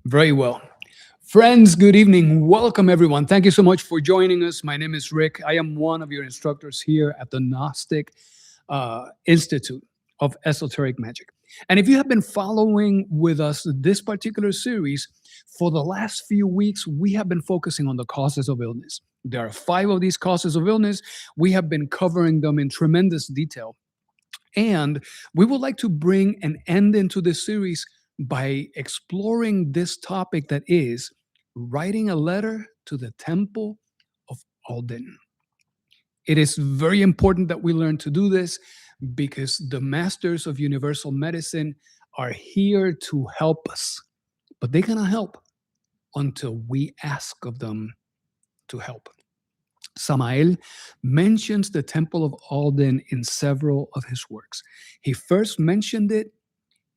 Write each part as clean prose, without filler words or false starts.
Very well. Friends, good evening. Welcome, everyone. Thank you so much for joining us. My name is Rick. I am one of your instructors here at the Gnostic Institute of Esoteric Magic. And if you have been following with us this particular series, for the last few weeks, we have been focusing on the causes of illness. There are five of these causes of illness. We have been covering them in tremendous detail. And we would like to bring an end into this series by exploring this topic that is writing a letter to the Temple of Alden. It is very important that we learn to do this because the masters of universal medicine are here to help us, but they cannot help until we ask of them to help. Samael mentions the Temple of Alden in several of his works. He first mentioned it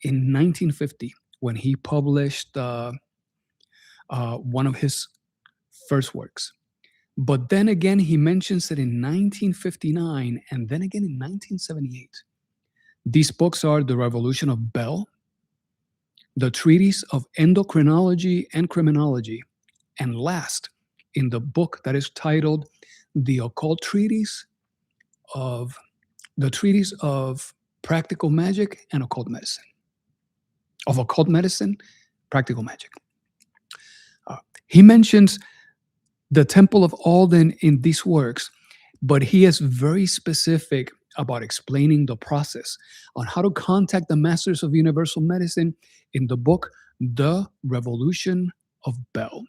in 1950 when he published one of his first works. But then again, he mentions it in 1959 and then again in 1978. These books are The Revolution of Bell, The Treatise of Endocrinology and Criminology, and last, in the book that is titled The Occult Treatise of Practical Magic and Occult Medicine. Of occult medicine, practical magic. He mentions the Temple of Alden in these works, but he is very specific about explaining the process on how to contact the masters of universal medicine in the book, The Revolution of Bell.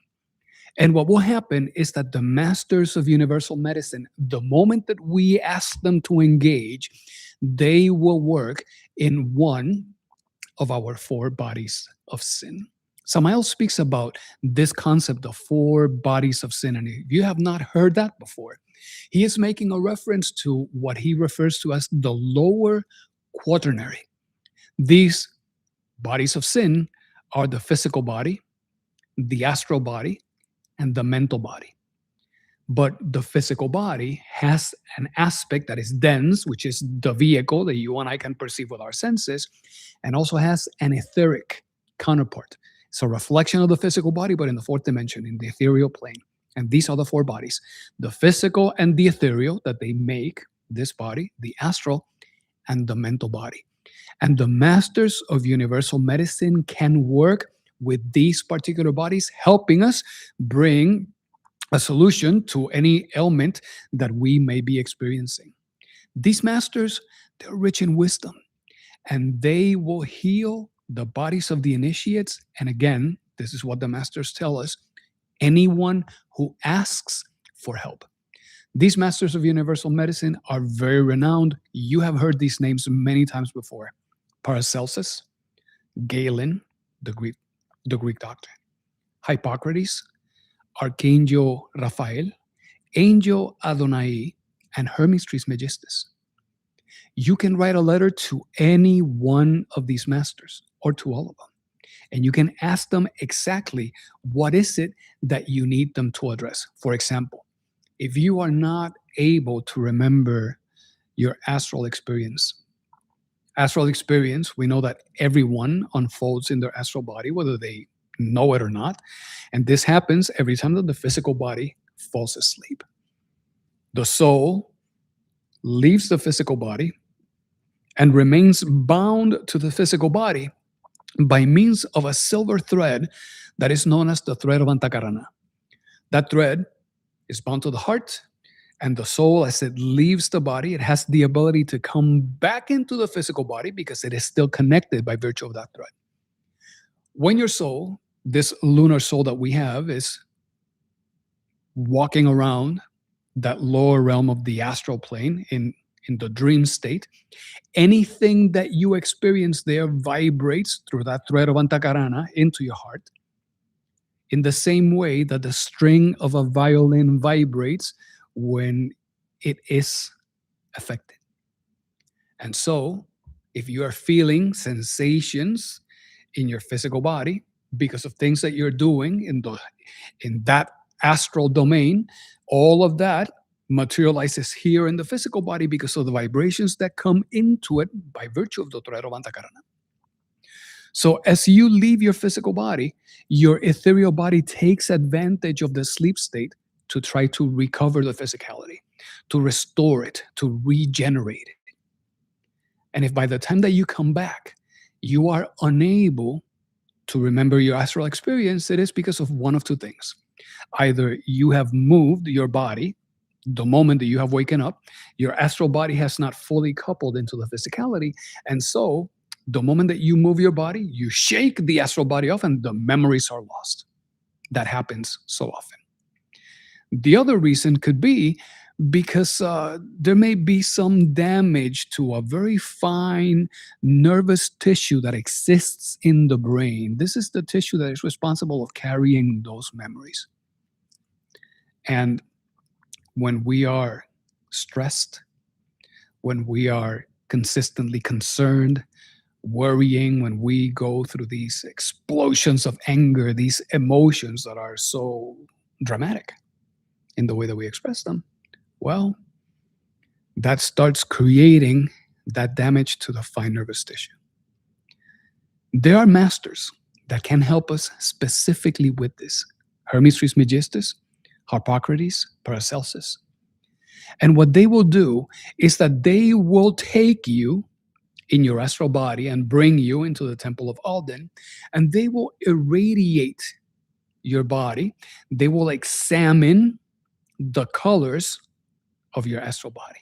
And what will happen is that the masters of universal medicine, the moment that we ask them to engage, they will work in one of our four bodies of sin. Samael speaks about this concept of four bodies of sin. And if you have not heard that before, he is making a reference to what he refers to as the lower quaternary. These bodies of sin are the physical body, the astral body, and the mental body. But the physical body has an aspect that is dense, which is the vehicle that you and I can perceive with our senses, and also has an etheric counterpart. It's a reflection of the physical body, but in the fourth dimension, in the ethereal plane. And these are the four bodies, the physical and the ethereal, that they make this body, the astral, and the mental body. And the masters of universal medicine can work with these particular bodies, helping us bring a solution to any ailment that we may be experiencing. These masters, they're rich in wisdom, and they will heal the bodies of the initiates. And again, this is what the masters tell us, anyone who asks for help. These masters of universal medicine are very renowned. You have heard these names many times before. Paracelsus, Galen, the Greek doctor, Hippocrates, Archangel Raphael, Angel Adonai, and Hermes Trismegistus. You can write a letter to any one of these masters or to all of them. And you can ask them exactly what is it that you need them to address. For example, if you are not able to remember your astral experience, we know that everyone unfolds in their astral body, whether they know it or not. And this happens every time that the physical body falls asleep. The soul leaves the physical body and remains bound to the physical body by means of a silver thread that is known as the thread of Antakarana. That thread is bound to the heart, and the soul, as it leaves the body, it has the ability to come back into the physical body because it is still connected by virtue of that thread. When your soul, this lunar soul that we have, is walking around that lower realm of the astral plane in the dream state, anything that you experience there vibrates through that thread of Antakarana into your heart, in the same way that the string of a violin vibrates when it is affected. And so, if you are feeling sensations in your physical body because of things that you're doing in that astral domain, all of that materializes here in the physical body because of the vibrations that come into it by virtue of the thread of Antakarana. So as you leave your physical body, your ethereal body takes advantage of the sleep state to try to recover the physicality, to restore it, to regenerate it. And if by the time that you come back, you are unable to remember your astral experience, it is because of one of two things. Either you have moved your body the moment that you have waken up, your astral body has not fully coupled into the physicality. And so the moment that you move your body, you shake the astral body off and the memories are lost. That happens so often. The other reason could be because there may be some damage to a very fine nervous tissue that exists in the brain. This is the tissue that is responsible of carrying those memories. And when we are stressed, when we are consistently concerned, worrying, when we go through these explosions of anger, these emotions that are so dramatic in the way that we express them, well, that starts creating that damage to the fine nervous tissue. There are masters that can help us specifically with this. Hermes Trismegistus, Harpocrates, Paracelsus. And what they will do is that they will take you in your astral body and bring you into the temple of Alden, and they will irradiate your body. They will examine the colors of your astral body.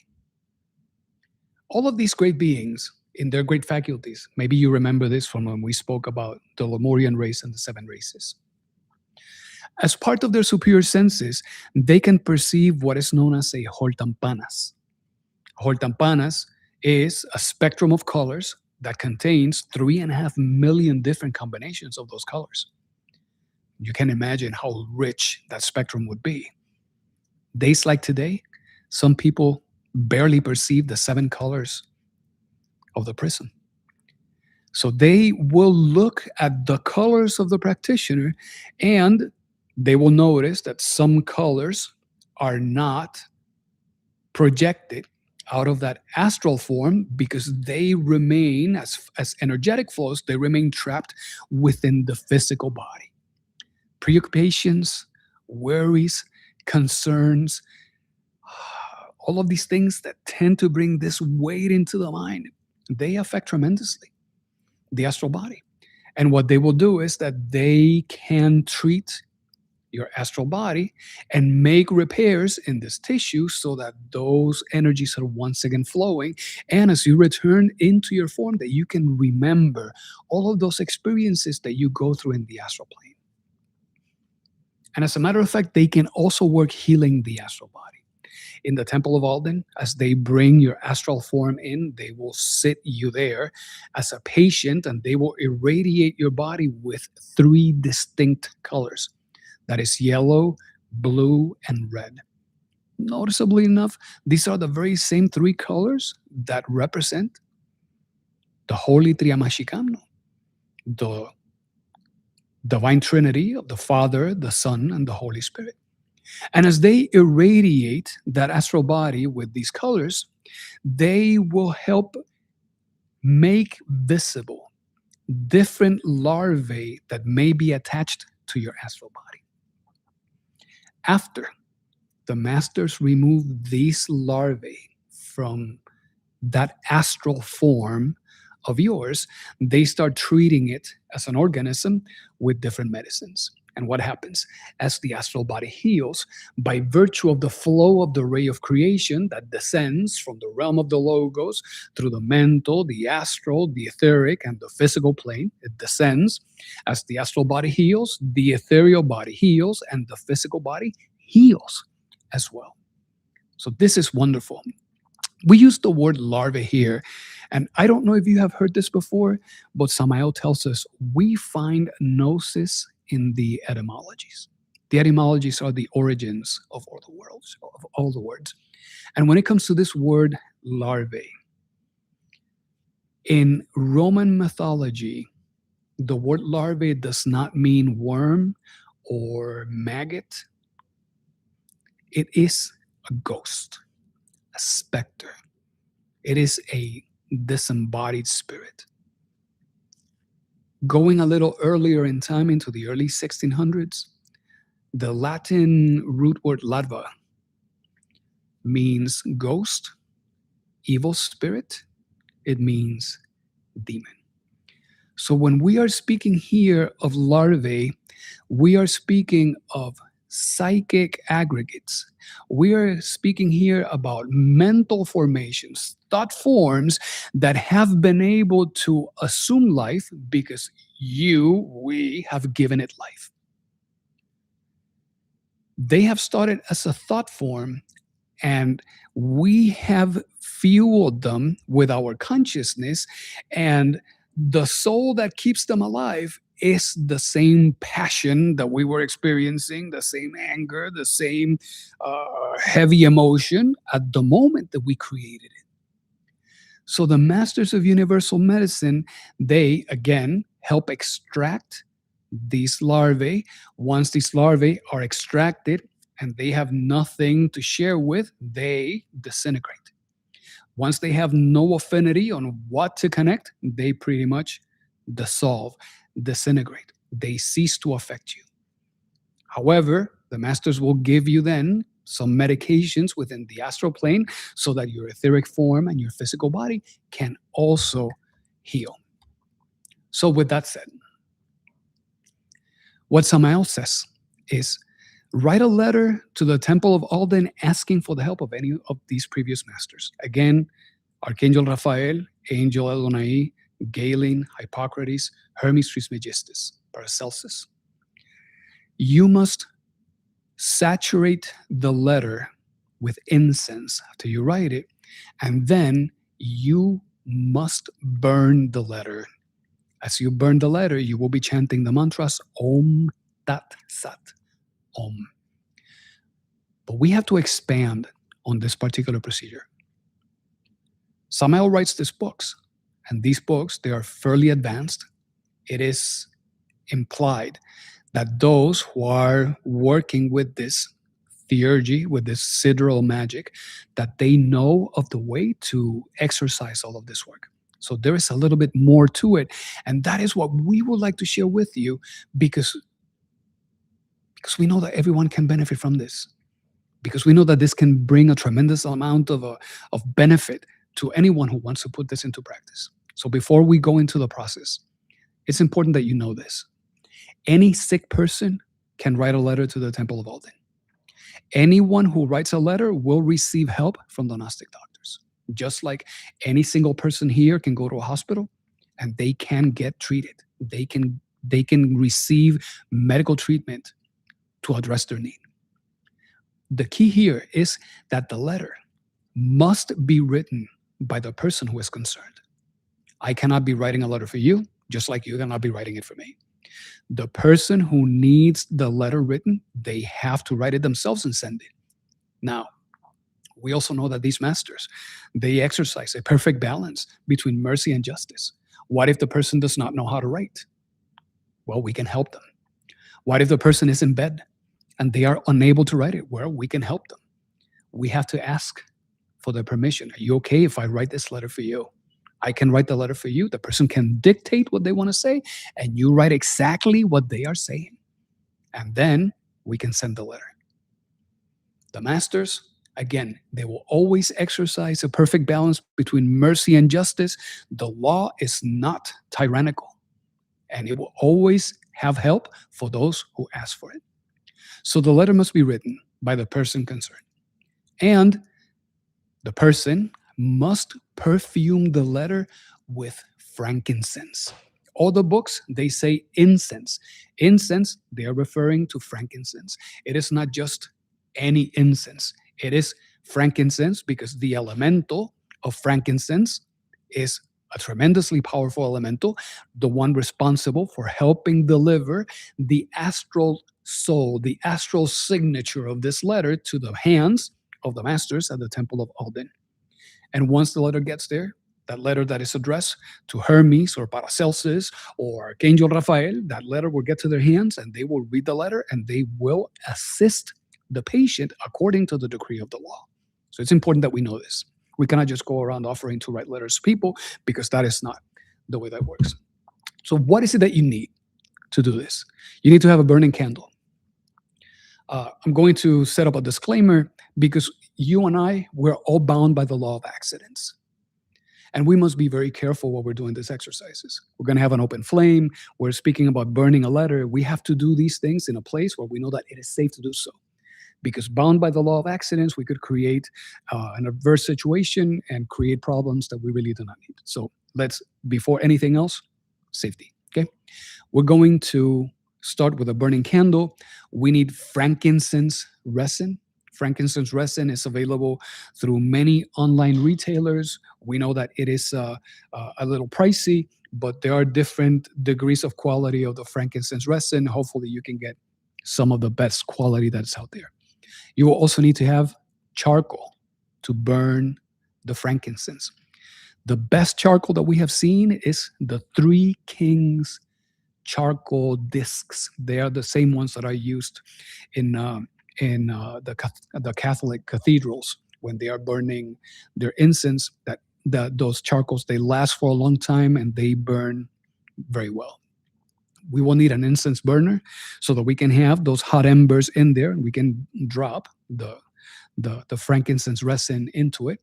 All of these great beings in their great faculties, maybe you remember this from when we spoke about the Lemurian race and the 7 races. As part of their superior senses, they can perceive what is known as a Holtampanas. Holtampanas is a spectrum of colors that contains 3.5 million different combinations of those colors. You can imagine how rich that spectrum would be. Days like today, some people barely perceive the 7 colors of the prism. So they will look at the colors of the practitioner and they will notice that some colors are not projected out of that astral form because they remain as energetic flows, they remain trapped within the physical body. Preoccupations, worries, concerns, all of these things that tend to bring this weight into the mind, they affect tremendously the astral body. And what they will do is that they can treat your astral body and make repairs in this tissue so that those energies are once again flowing. And as you return into your form, that you can remember all of those experiences that you go through in the astral plane. And as a matter of fact, they can also work healing the astral body. In the Temple of Alden, as they bring your astral form in, they will sit you there as a patient and they will irradiate your body with 3 distinct colors. That is yellow, blue, and red. Noticeably enough, these are the very same 3 colors that represent the Holy Triamashikamno, the divine trinity of the Father, the Son, and the Holy Spirit. And as they irradiate that astral body with these colors, they will help make visible different larvae that may be attached to your astral body. After the masters remove these larvae from that astral form of yours, they start treating it as an organism with different medicines. And what happens? As the astral body heals, by virtue of the flow of the ray of creation that descends from the realm of the logos through the mental, the astral, the etheric, and the physical plane, it descends. As the astral body heals, the ethereal body heals, and the physical body heals as well. So this is wonderful. We use the word larvae here, and I don't know if you have heard this before, but Samael tells us we find gnosis in the etymologies. The etymologies are the origins of all the worlds, of all the words. And when it comes to this word larvae, in Roman mythology, the word larvae does not mean worm or maggot. It is a ghost, a specter. It is a disembodied spirit. Going a little earlier in time into the early 1600s, the Latin root word larva means ghost, evil spirit. It means demon. So when we are speaking here of larvae, we are speaking of psychic aggregates. We are speaking here about mental formations, thought forms that have been able to assume life because we have given it life. They have started as a thought form, and we have fueled them with our consciousness, and the soul that keeps them alive is the same passion that we were experiencing, the same anger, the same heavy emotion at the moment that we created it. So the masters of universal medicine, they again help extract these larvae. Once these larvae are extracted and they have nothing to share with, they disintegrate. Once they have no affinity on what to connect, they pretty much dissolve, disintegrate. They cease to affect you. However, the masters will give you then some medications within the astral plane so that your etheric form and your physical body can also heal. So, with that said, what Samael says is write a letter to the Temple of Alden asking for the help of any of these previous masters. Again, Archangel Raphael, Angel Adonai, Galen, Hippocrates, Hermes Trismegistus, Paracelsus. You must saturate the letter with incense after you write it, and then you must burn the letter. As you burn the letter, you will be chanting the mantras Om Tat Sat Om. But we have to expand on this particular procedure. Samael writes these books, and these books, they are fairly advanced. It is implied that those who are working with this theurgy, with this sidereal magic, that they know of the way to exercise all of this work. So there is a little bit more to it. And that is what we would like to share with you because we know that everyone can benefit from this. Because we know that this can bring a tremendous amount of benefit to anyone who wants to put this into practice. So before we go into the process, it's important that you know this. Any sick person can write a letter to the Temple of Alden. Anyone who writes a letter will receive help from the Gnostic doctors. Just like any single person here can go to a hospital and they can get treated. They can receive medical treatment to address their need. The key here is that the letter must be written by the person who is concerned. I cannot be writing a letter for you, just like you cannot be writing it for me. The person who needs the letter written, they have to write it themselves and send it. Now, we also know that these masters, they exercise a perfect balance between mercy and justice. What if the person does not know how to write? Well, we can help them. What if the person is in bed and they are unable to write it? Well, we can help them. We have to ask for their permission. Are you okay if I write this letter for you? I can write the letter for you. The person can dictate what they want to say, and you write exactly what they are saying. And then we can send the letter. The masters, again, they will always exercise a perfect balance between mercy and justice. The law is not tyrannical, and it will always have help for those who ask for it. So the letter must be written by the person concerned. And the person must perfume the letter with frankincense. All the books, they say incense. Incense, they are referring to frankincense. It is not just any incense. It is frankincense because the elemental of frankincense is a tremendously powerful elemental, the one responsible for helping deliver the astral soul, the astral signature of this letter to the hands of the masters at the Temple of Alden. And once the letter gets there, that letter that is addressed to Hermes or Paracelsus or Archangel Raphael, that letter will get to their hands and they will read the letter and they will assist the patient according to the decree of the law. So it's important that we know this. We cannot just go around offering to write letters to people because that is not the way that works. So, what is it that you need to do this? You need to have a burning candle. I'm going to set up a disclaimer because you and I, we're all bound by the law of accidents. And we must be very careful while we're doing these exercises. We're going to have an open flame. We're speaking about burning a letter. We have to do these things in a place where we know that it is safe to do so. Because bound by the law of accidents, we could create an adverse situation and create problems that we really do not need. So let's, before anything else, safety. Okay. We're going to start with a burning candle. We need frankincense resin. Frankincense resin is available through many online retailers. We know that it is a little pricey, but there are different degrees of quality of the frankincense resin. Hopefully, you can get some of the best quality that's out there. You will also need to have charcoal to burn the frankincense. The best charcoal that we have seen is the Three Kings charcoal discs. They are the same ones that are used in the Catholic cathedrals when they are burning their incense. Those charcoals, they last for a long time and they burn very well. We will need an incense burner so that we can have those hot embers in there and we can drop the frankincense resin into it.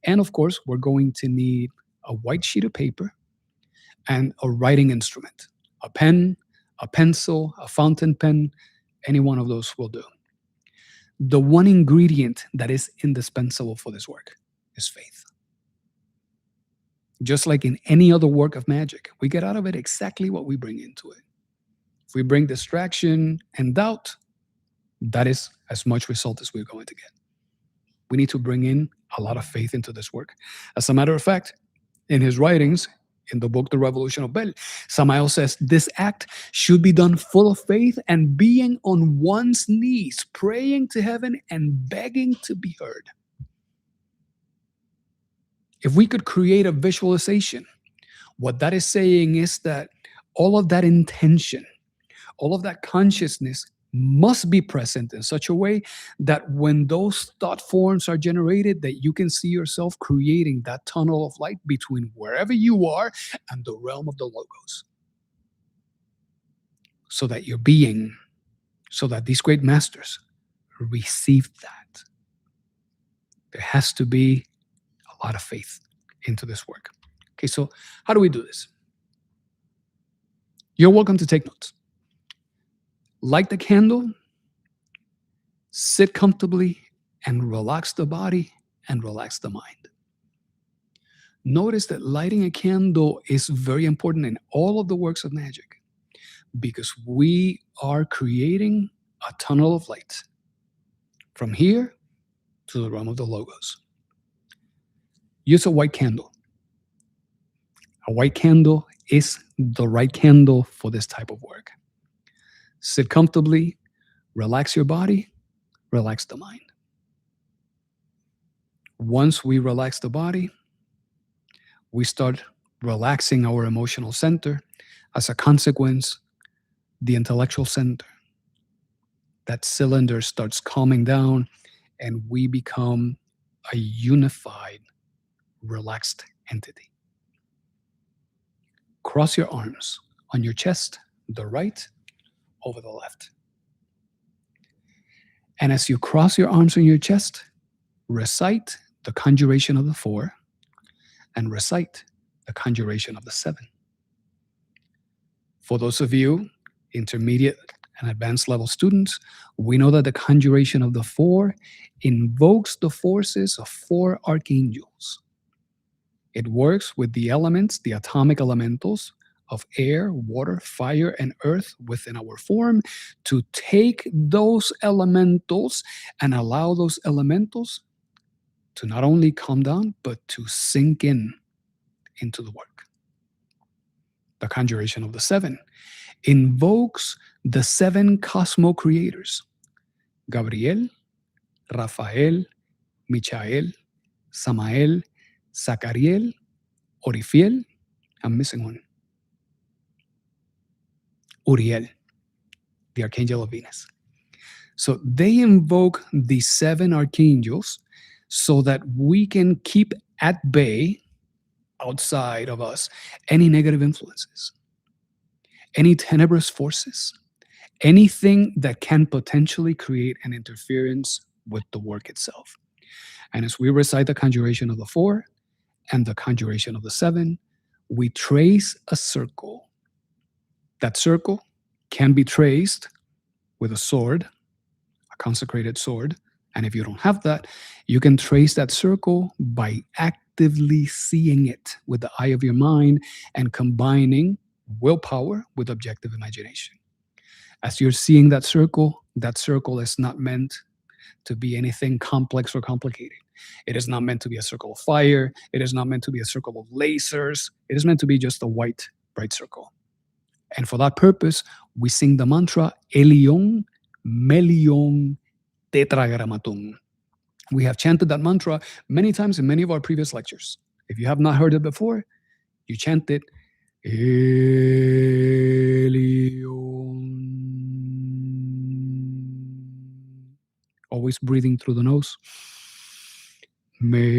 And of course, we're going to need a white sheet of paper and a writing instrument, a pen, a pencil, a fountain pen, any one of those will do. The one ingredient that is indispensable for this work is faith. Just like in any other work of magic, we get out of it exactly what we bring into it. If we bring distraction and doubt, that is as much result as we're going to get. We need to bring in a lot of faith into this work. As a matter of fact, in his writings, in the book, The Revolution of Bel, Samael says this act should be done full of faith and being on one's knees, praying to heaven and begging to be heard. If we could create a visualization, what that is saying is that all of that intention, all of that consciousness must be present in such a way that when those thought forms are generated, that you can see yourself creating that tunnel of light between wherever you are and the realm of the logos. So that your being, so that these great masters received that. There has to be a lot of faith into this work. Okay, so how do we do this? You're welcome to take notes. Light the candle, sit comfortably, and relax the body and relax the mind. Notice that lighting a candle is very important in all of the works of magic because we are creating a tunnel of light from here to the realm of the logos. Use a white candle. A white candle is the right candle for this type of work. Sit comfortably, relax your body, relax the mind. Once we relax the body, we start relaxing our emotional center. As a consequence, the intellectual center. That cylinder starts calming down and we become a unified, relaxed entity. Cross your arms on your chest, the right over the left. And as you cross your arms on your chest, recite the conjuration of the 4 and recite the conjuration of the 7. For those of you intermediate and advanced level students, we know that the conjuration of the 4 invokes the forces of 4 archangels. It works with the elements, the atomic elementals of air, water, fire, and earth within our form to take those elementals and allow those elementals to not only calm down, but to sink in into the work. The conjuration of the 7 invokes the 7 cosmo creators, Gabriel, Rafael, Michael, Samael, Zachariel, Orifiel, I'm missing one, Uriel, the archangel of Venus. So they invoke the 7 archangels so that we can keep at bay outside of us any negative influences. any tenebrous forces, anything that can potentially create an interference with the work itself. And as we recite the conjuration of the 4 and the conjuration of the 7, we trace a circle. That circle can be traced with a sword, a consecrated sword. And if you don't have that, you can trace that circle by actively seeing it with the eye of your mind and combining willpower with objective imagination. As you're seeing that circle is not meant to be anything complex or complicated. It is not meant to be a circle of fire. It is not meant to be a circle of lasers. It is meant to be just a white, bright circle. And for that purpose, we sing the mantra Elion, Melion, Tetragrammaton. We have chanted that mantra many times in many of our previous lectures. If you have not heard it before, you chant it Elion. Always breathing through the nose. Melion.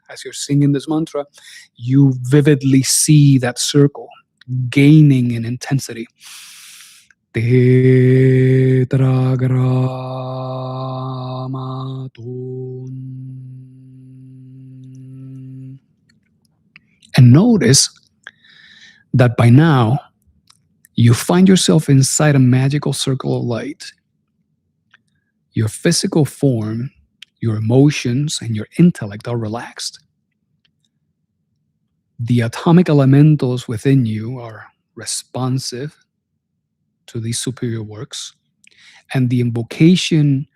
As you're singing this mantra, you vividly see that circle gaining in intensity. Tetragrammaton. And notice that by now, you find yourself inside a magical circle of light. Your physical form, your emotions, and your intellect are relaxed. The atomic elementals within you are responsive to these superior works, and the invocation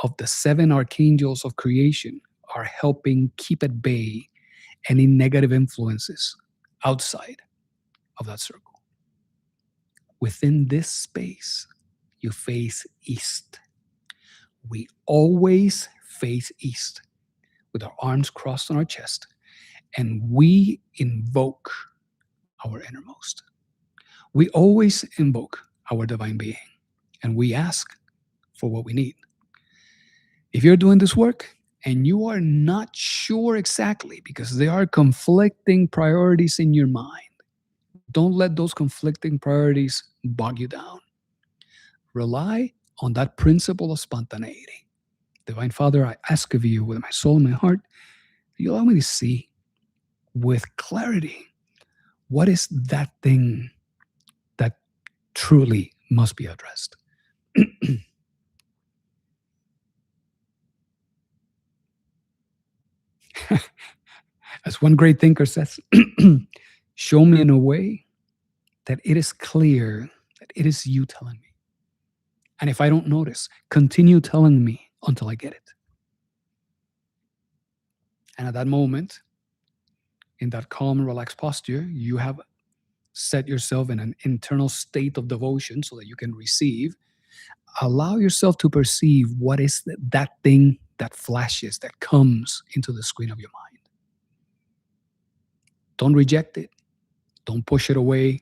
of the 7 archangels of creation are helping keep at bay any negative influences outside of that circle. Within this space, you face east. We always face east with our arms crossed on our chest, and we invoke our innermost. We always invoke our divine being, and we ask for what we need. If you're doing this work and you are not sure exactly because there are conflicting priorities in your mind, don't let those conflicting priorities bog you down. Rely on that principle of spontaneity. Divine Father, I ask of you with my soul and my heart, you allow me to see with clarity what is that thing that truly must be addressed. As one great thinker says, show me in a way that it is clear that it is you telling me. And if I don't notice, continue telling me until I get it. And at that moment, in that calm and relaxed posture, you have set yourself in an internal state of devotion so that you can receive. Allow yourself to perceive what is that thing that flashes, that comes into the screen of your mind. Don't reject it. Don't push it away.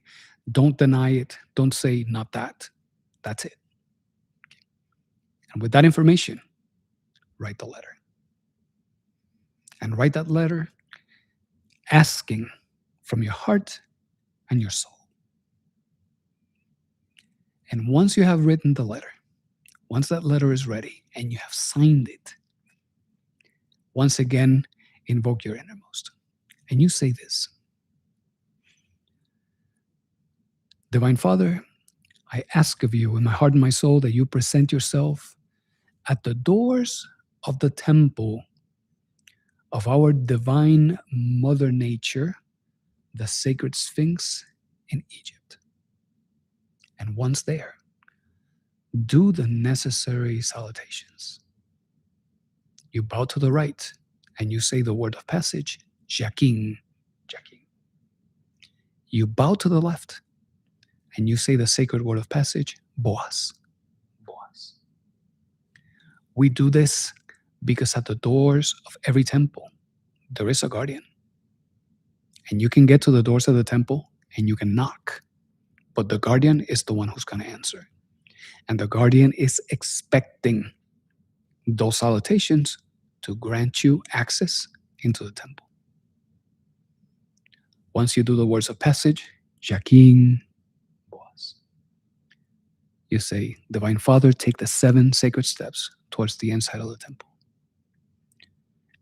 Don't deny it. Don't say, not that. That's it. And with that information, write the letter. And write that letter asking from your heart and your soul. And once you have written the letter, once that letter is ready and you have signed it, once again, invoke your innermost. And you say this: Divine Father, I ask of you in my heart and my soul that you present yourself at the doors of the temple of our divine Mother Nature, the sacred Sphinx in Egypt. And once there, do the necessary salutations. You bow to the right and you say the word of passage, Jakin, Jakin. You bow to the left and you say the sacred word of passage, Boaz, Boaz. We do this because at the doors of every temple, there is a guardian. And you can get to the doors of the temple and you can knock, but the guardian is the one who's going to answer. And the guardian is expecting those salutations to grant you access into the temple. Once you do the words of passage, Jaquin Boas, you say, Divine Father, take the 7 sacred steps towards the inside of the temple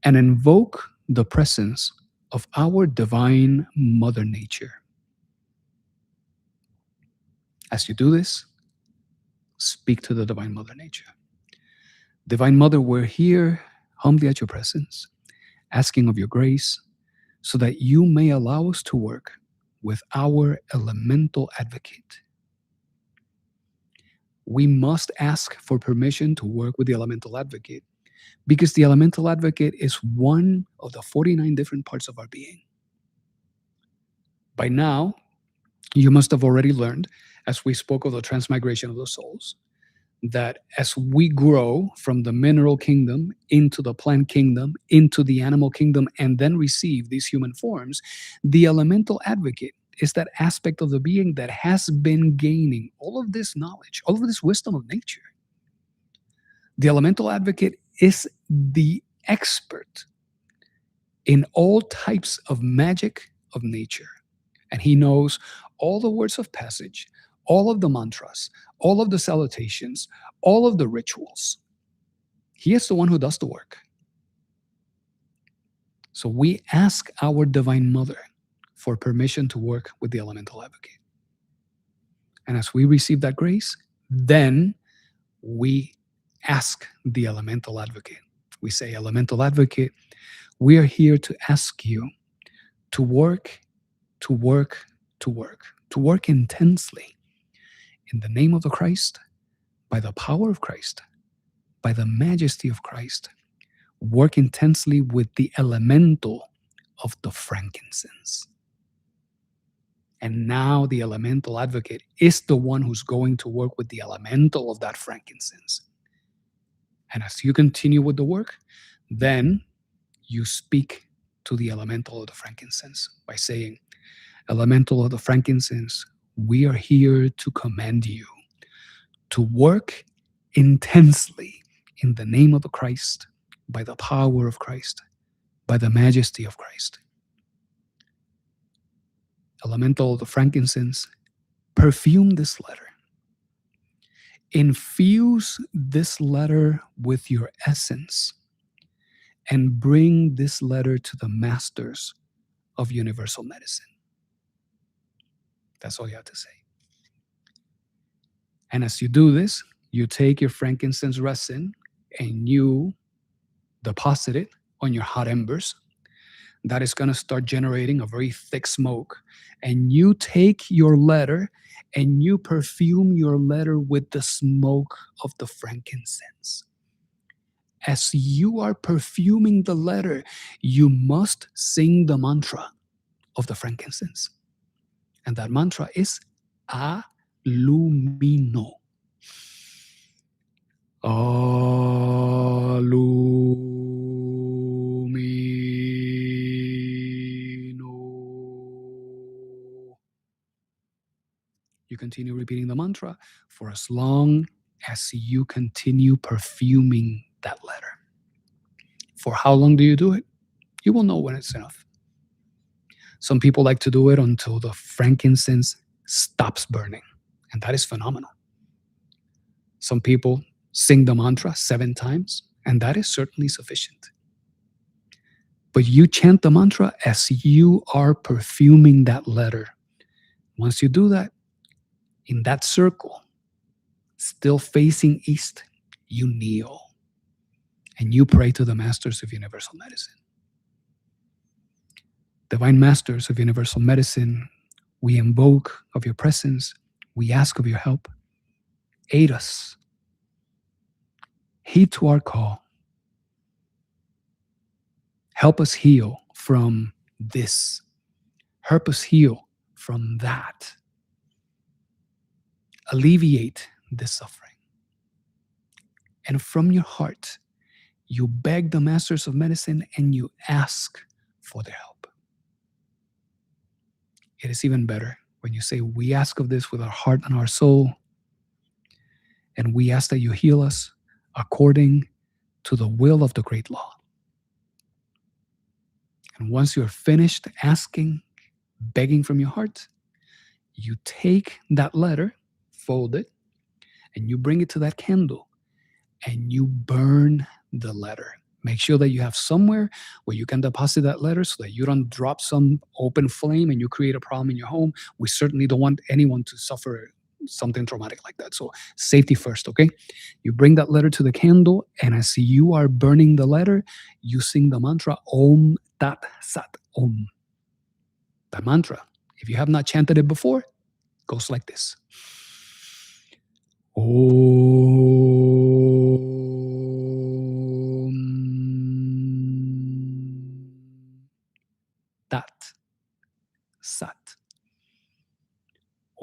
and invoke the presence of our divine Mother Nature. As you do this, speak to the divine Mother Nature. Divine Mother, we're here humbly at your presence, asking of your grace so that you may allow us to work with our elemental advocate. We must ask for permission to work with the elemental advocate because the elemental advocate is one of the 49 different parts of our being. By now, you must have already learned, as we spoke of the transmigration of the souls, that as we grow from the mineral kingdom into the plant kingdom, into the animal kingdom, and then receive these human forms, the elemental advocate is that aspect of the being that has been gaining all of this knowledge, all of this wisdom of nature. The elemental advocate is the expert in all types of magic of nature. And he knows all the words of passage, all of the mantras, all of the salutations, all of the rituals. He is the one who does the work. So we ask our Divine Mother for permission to work with the elemental advocate. And as we receive that grace, then we ask the elemental advocate. We say, Elemental advocate, we are here to ask you to work, to work, to work, to work intensely in the name of the Christ, by the power of Christ, by the majesty of Christ. Work intensely with the elemental of the frankincense. And now the elemental advocate is the one who's going to work with the elemental of that frankincense. And as you continue with the work, then you speak to the elemental of the frankincense by saying, Elemental of the frankincense, we are here to command you to work intensely in the name of the Christ, by the power of Christ, by the majesty of Christ. Elemental of the frankincense, perfume this letter. Infuse this letter with your essence and bring this letter to the masters of universal medicine. That's all you have to say. And as you do this, you take your frankincense resin and you deposit it on your hot embers. That is going to start generating a very thick smoke. And you take your letter and you perfume your letter with the smoke of the frankincense. As you are perfuming the letter, you must sing the mantra of the frankincense. And that mantra is Alumino. Alumino. You continue repeating the mantra for as long as you continue perfuming that letter. For how long do you do it? You will know when it's enough. Some people like to do it until the frankincense stops burning, and that is phenomenal. Some people sing the mantra 7 times, and that is certainly sufficient. But you chant the mantra as you are perfuming that letter. Once you do that, in that circle, still facing east, you kneel and you pray to the masters of universal medicine. Divine masters of universal medicine, we invoke of your presence, we ask of your help. Aid us. Heed to our call. Help us heal from this. Help us heal from that. Alleviate this suffering. And from your heart, you beg the masters of medicine and you ask for their help. It is even better when you say, we ask of this with our heart and our soul, and we ask that you heal us according to the will of the great law. And once you're finished asking begging from your heart, you take that letter, fold it, and you bring it to that candle and you burn the letter. Make sure that you have somewhere where you can deposit that letter so that you don't drop some open flame and you create a problem in your home. We certainly don't want anyone to suffer something traumatic like that. So safety first, okay? You bring that letter to the candle, and as you are burning the letter, you sing the mantra Om Tat Sat Om. That mantra, if you have not chanted it before, goes like this. Om Tat Sat.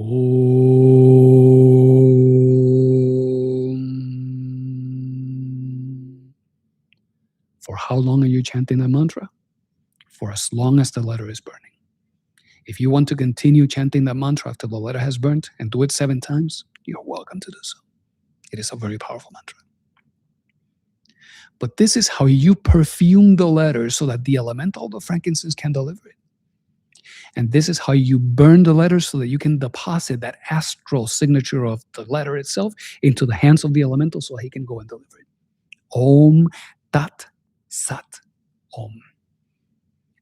Om. For how long are you chanting that mantra? For as long as the letter is burning. If you want to continue chanting that mantra after the letter has burnt and do it 7 times, you're welcome to do so. It is a very powerful mantra. But this is how you perfume the letter so that the elemental, the frankincense, can deliver it. And this is how you burn the letter so that you can deposit that astral signature of the letter itself into the hands of the elemental so he can go and deliver it. Om Tat Sat Om.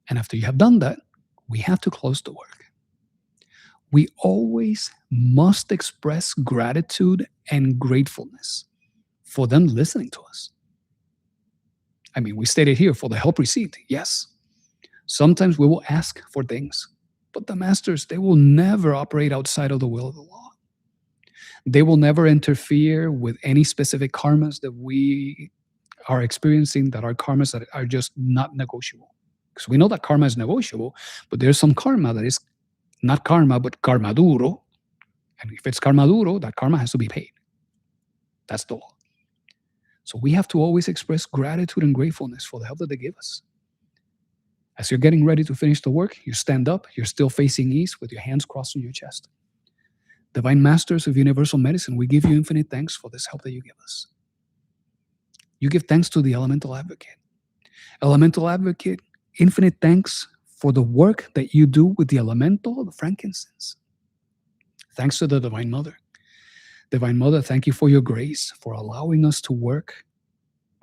And after you have done that, we have to close the work. We always must express gratitude and gratefulness for them listening to us. I mean, we stated here for the help received, yes. Sometimes we will ask for things, but the masters, they will never operate outside of the will of the law. They will never interfere with any specific karmas that we are experiencing, that are karmas that are just not negotiable. Because we know that karma is negotiable, but there's some karma that is not karma, but karma duro. And if it's karma duro, that karma has to be paid. That's the law. So we have to always express gratitude and gratefulness for the help that they give us. As you're getting ready to finish the work, you stand up, you're still facing east with your hands crossed on your chest. Divine Masters of Universal Medicine, we give you infinite thanks for this help that you give us. You give thanks to the Elemental Advocate. Elemental Advocate, infinite thanks for the work that you do with the elemental, the frankincense. Thanks to the Divine Mother. Divine Mother, thank you for your grace, for allowing us to work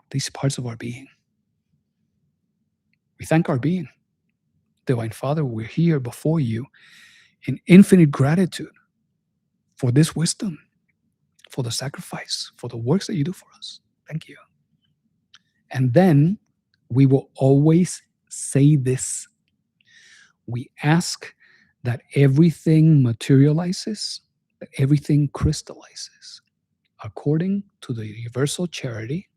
these parts of our being. We thank our being. Divine Father, we're here before you in infinite gratitude for this wisdom, for the sacrifice, for the works that you do for us. Thank you. And then we will always say this. We ask that everything materializes, that everything crystallizes according to the universal charity,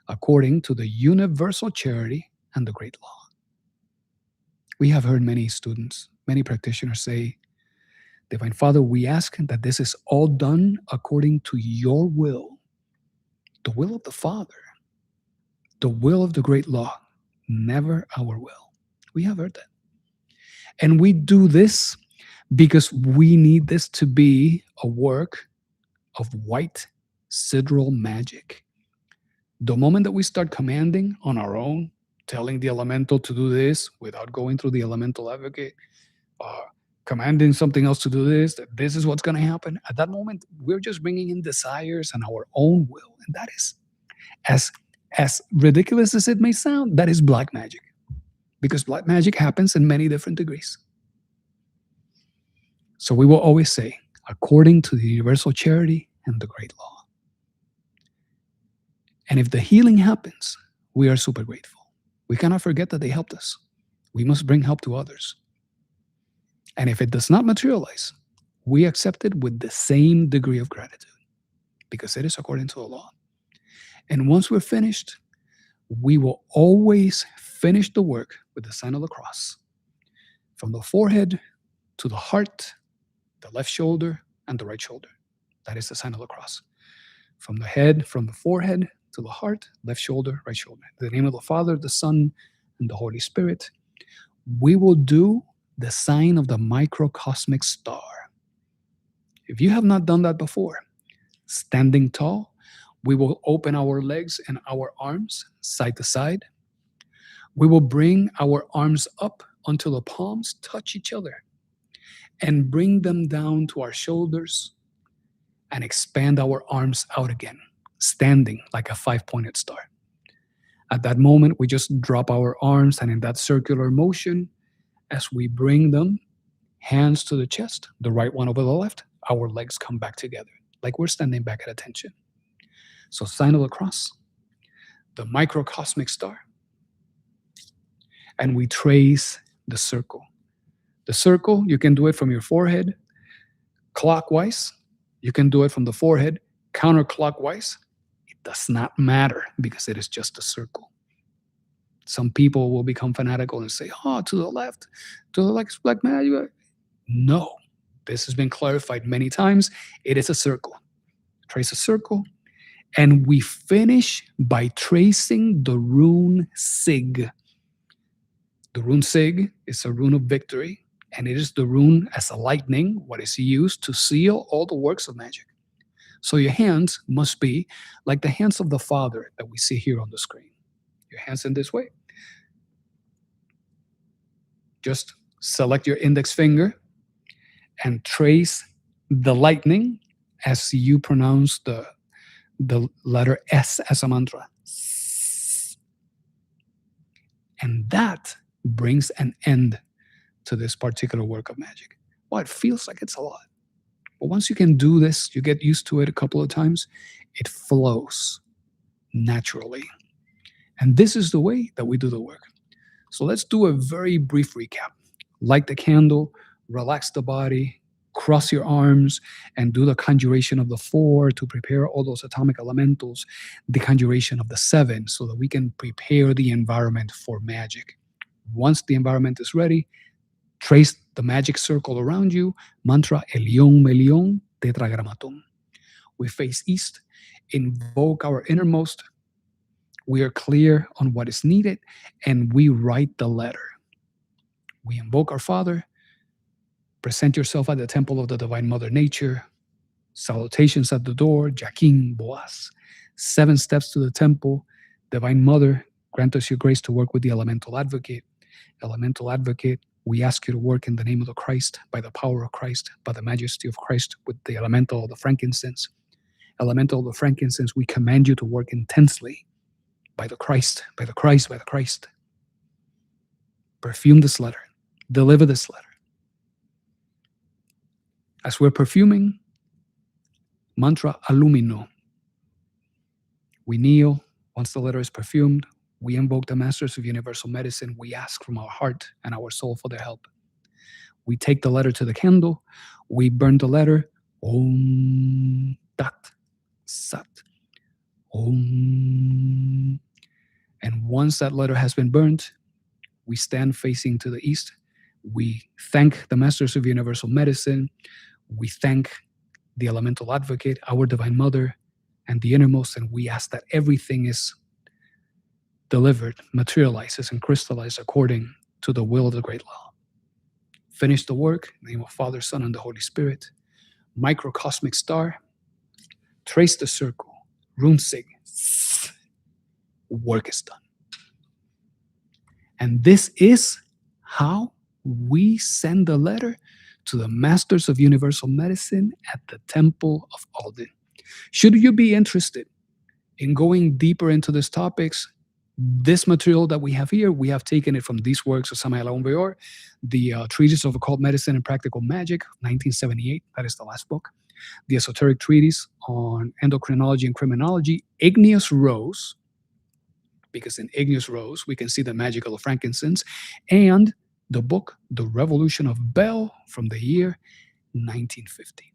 according to the universal charity and the great law. We have heard many students, many practitioners say, Divine Father, we ask that this is all done according to your will, the will of the Father, the will of the great law, never our will. We have heard that. And we do this because we need this to be a work of white sidereal magic. The moment that we start commanding on our own, telling the elemental to do this without going through the elemental advocate, commanding something else to do this, that this is what's going to happen, at that moment, we're just bringing in desires and our own will. And that is, as ridiculous as it may sound, that is black magic. Because black magic happens in many different degrees. So we will always say, according to the universal charity and the great law. And if the healing happens, we are super grateful. We cannot forget that they helped us. We must bring help to others. And if it does not materialize, we accept it with the same degree of gratitude because it is according to the law. And once we're finished, we will always finish the work with the sign of the cross. From the forehead to the heart, the left shoulder, and the right shoulder. That is the sign of the cross. From the head, from the forehead to the heart, left shoulder, right shoulder. In the name of the Father, the Son, and the Holy Spirit, we will do the sign of the microcosmic star. If you have not done that before, standing tall, we will open our legs and our arms side to side. We will bring our arms up until the palms touch each other, and bring them down to our shoulders and expand our arms out again, standing like a 5-pointed star. At that moment, we just drop our arms, and in that circular motion, as we bring them, hands to the chest, the right one over the left, our legs come back together, like we're standing back at attention. So sign of the cross, the microcosmic star, and we trace the circle. The circle, you can do it from your forehead clockwise. You can do it from the forehead counterclockwise. It does not matter because it is just a circle. Some people will become fanatical and say, oh, to the left is black magic. No, this has been clarified many times. It is a circle. Trace a circle. And we finish by tracing the rune Sig. The rune Sig is a rune of victory, and it is the rune as a lightning, what is used to seal all the works of magic. So your hands must be like the hands of the Father that we see here on the screen. Your hands in this way. Just select your index finger and trace the lightning as you pronounce the letter S as a mantra. And that brings an end to this particular work of magic. Well, it feels like it's a lot. But once you can do this, you get used to it a couple of times, it flows naturally. And this is the way that we do the work. So let's do a very brief recap. Light the candle, relax the body, cross your arms, and do the conjuration of the 4 to prepare all those atomic elementals, the conjuration of the 7, so that we can prepare the environment for magic. Once the environment is ready, trace the magic circle around you, mantra Elion Melion Tetragrammaton. We face east, invoke our innermost. We are clear on what is needed, and we write the letter. We invoke our Father. Present yourself at the temple of the Divine Mother Nature. Salutations at the door, Jaquin, Boaz. 7 steps to the temple. Divine Mother, grant us your grace to work with the Elemental Advocate. Elemental Advocate, we ask you to work in the name of the Christ, by the power of Christ, by the majesty of Christ, with the elemental of the frankincense. Elemental of the frankincense, we command you to work intensely by the Christ, by the Christ, by the Christ. Perfume this letter. Deliver this letter. As we're perfuming, mantra Allumino. We kneel. Once the letter is perfumed, we invoke the Masters of Universal Medicine. We ask from our heart and our soul for their help. We take the letter to the candle. We burn the letter. Om Tat Sat. Om. And once that letter has been burned, we stand facing to the east. We thank the Masters of Universal Medicine. We thank the Elemental Advocate, our Divine Mother, and the innermost, and we ask that everything is delivered, materializes, and crystallized according to the will of the Great Law. Finish the work in the name of Father, Son, and the Holy Spirit. Microcosmic star. Trace the circle. Rune Sig. Work is done. And this is how we send the letter to the Masters of Universal Medicine at the Temple of Alden. Should you be interested in going deeper into these topics, this material that we have here, we have taken it from these works of Samael Aun Weor, the Treatise of Occult Medicine and Practical Magic, 1978, that is the last book. The Esoteric Treatise on Endocrinology and Criminology, Igneous Rose, because in Igneous Rose, we can see the magic of the frankincense, and the book, The Revolution of Bell, from the year 1950.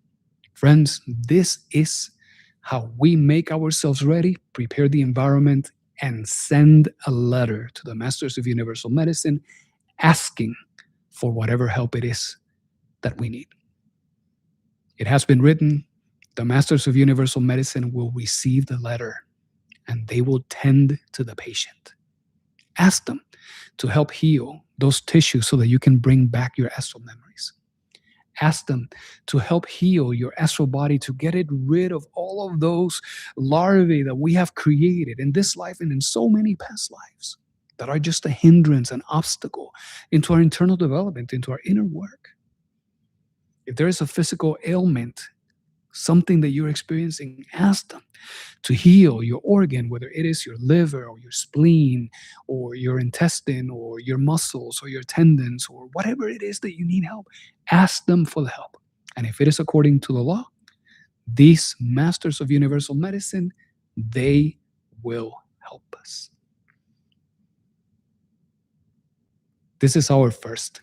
Friends, this is how we make ourselves ready, prepare the environment, and send a letter to the Masters of Universal Medicine asking for whatever help it is that we need. It has been written, the Masters of Universal Medicine will receive the letter and they will tend to the patient. Ask them to help heal those tissues so that you can bring back your astral memories. Ask them to help heal your astral body, to get it rid of all of those larvae that we have created in this life and in so many past lives that are just a hindrance, an obstacle into our internal development, into our inner work. If there is a physical ailment, something that you're experiencing, ask them to heal your organ, whether it is your liver or your spleen or your intestine or your muscles or your tendons or whatever it is that you need help. Ask them for the help. And if it is according to the law, these masters of universal medicine, they will help us. This is our first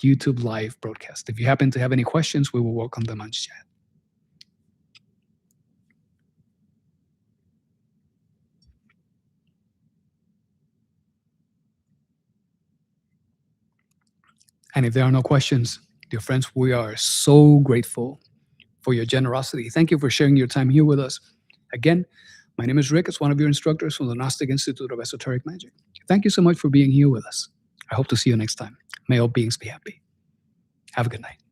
YouTube live broadcast. If you happen to have any questions, we will welcome them on chat. And if there are no questions, dear friends, we are so grateful for your generosity. Thank you for sharing your time here with us. Again, my name is Rick. It's one of your instructors from the Gnostic Institute of Esoteric Magic. Thank you so much for being here with us. I hope to see you next time. May all beings be happy. Have a good night.